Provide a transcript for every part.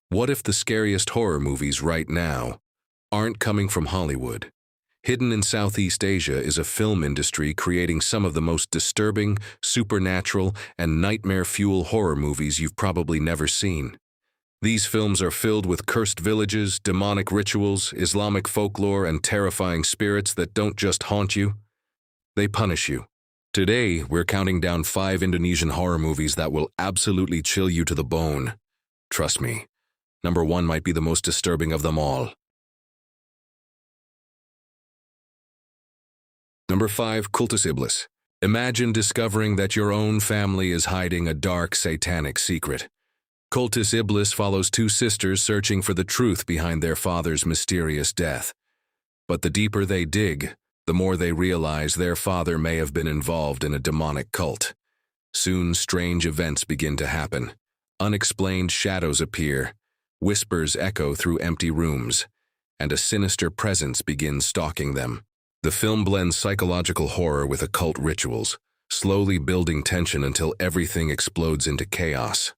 What if the scariest horror movies right now aren't coming from Hollywood? Hidden in Southeast Asia is a film industry creating some of the most disturbing, supernatural, and nightmare-fuel horror movies you've probably never seen. These films are filled with cursed villages, demonic rituals, Islamic folklore, and terrifying spirits that don't just haunt you, they punish you. Today, we're counting down 5 Indonesian horror movies that will absolutely chill you to the bone. Trust me. Number 1 might be the most disturbing of them all. Number 5, Cultus Iblis. Imagine discovering that your own family is hiding a dark, satanic secret. Cultus Iblis follows 2 sisters searching for the truth behind their father's mysterious death. But the deeper they dig, the more they realize their father may have been involved in a demonic cult. Soon, strange events begin to happen. Unexplained shadows appear, whispers echo through empty rooms, and a sinister presence begins stalking them. The film blends psychological horror with occult rituals, slowly building tension until everything explodes into chaos.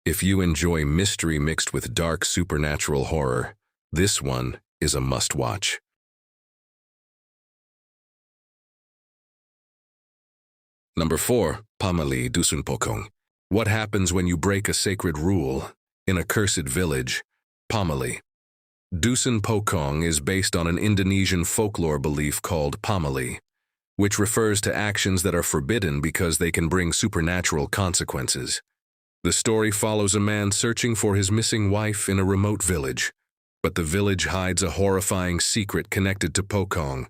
If you enjoy mystery mixed with dark supernatural horror, this one is a must-watch. Number 4, Pamali Dusun Pocong. What happens when you break a sacred rule in a cursed village? Pamali. Dusun Pocong is based on an Indonesian folklore belief called pamali, which refers to actions that are forbidden because they can bring supernatural consequences. The story follows a man searching for his missing wife in a remote village, but the village hides a horrifying secret connected to Pocong,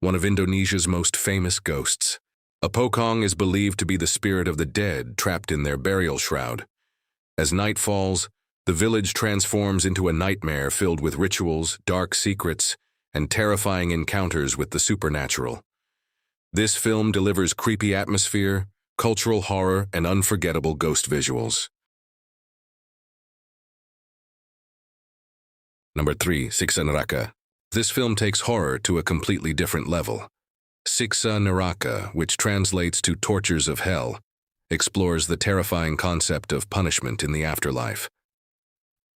one of Indonesia's most famous ghosts. A Pocong is believed to be the spirit of the dead trapped in their burial shroud. As night falls, the village transforms into a nightmare filled with rituals, dark secrets, and terrifying encounters with the supernatural. This film delivers creepy atmosphere, cultural horror, and unforgettable ghost visuals. Number 3, Siksa Neraka. This film takes horror to a completely different level. Siksa Neraka, which translates to tortures of hell, explores the terrifying concept of punishment in the afterlife.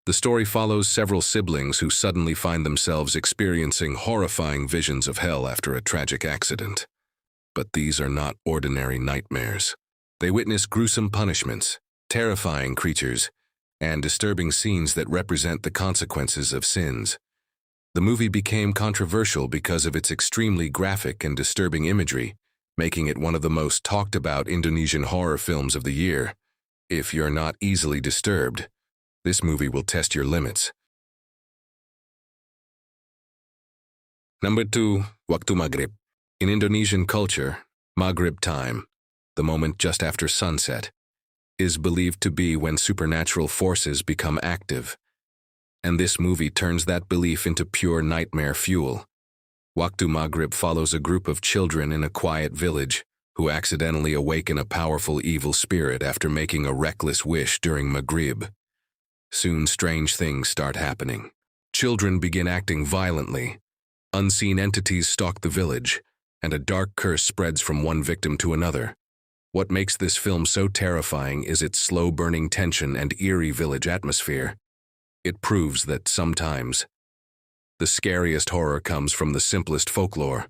The story follows several siblings who suddenly find themselves experiencing horrifying visions of hell after a tragic accident. But these are not ordinary nightmares. They witness gruesome punishments, terrifying creatures, and disturbing scenes that represent the consequences of sins. The movie became controversial because of its extremely graphic and disturbing imagery, making it one of the most talked about Indonesian horror films of the year. If you're not easily disturbed, this movie will test your limits. Number 2, Waktu Maghrib. In Indonesian culture, Maghrib time, the moment just after sunset, is believed to be when supernatural forces become active. And this movie turns that belief into pure nightmare fuel. Waktu Maghrib follows a group of children in a quiet village who accidentally awaken a powerful evil spirit after making a reckless wish during Maghrib. Soon, strange things start happening. Children begin acting violently. Unseen entities stalk the village, and a dark curse spreads from one victim to another. What makes this film so terrifying is its slow-burning tension and eerie village atmosphere. It proves that sometimes the scariest horror comes from the simplest folklore.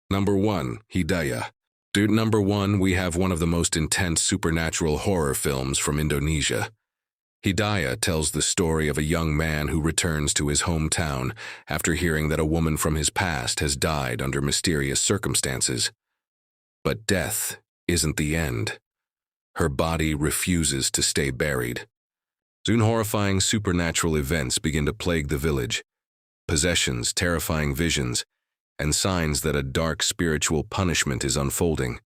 Number 1, Hidayah. Number 1, we have one of the most intense supernatural horror films from Indonesia. Hidayah tells the story of a young man who returns to his hometown after hearing that a woman from his past has died under mysterious circumstances. But death isn't the end. Her body refuses to stay buried. Soon horrifying supernatural events begin to plague the village. Possessions, terrifying visions, and signs that a dark spiritual punishment is unfolding.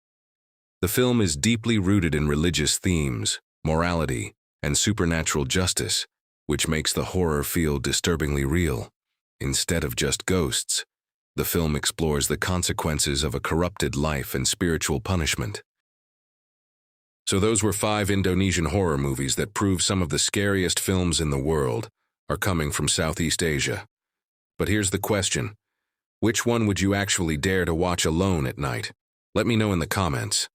The film is deeply rooted in religious themes, morality, and supernatural justice, which makes the horror feel disturbingly real. Instead of just ghosts, the film explores the consequences of a corrupted life and spiritual punishment. So those were 5 Indonesian horror movies that prove some of the scariest films in the world are coming from Southeast Asia. But here's the question. Which one would you actually dare to watch alone at night? Let me know in the comments.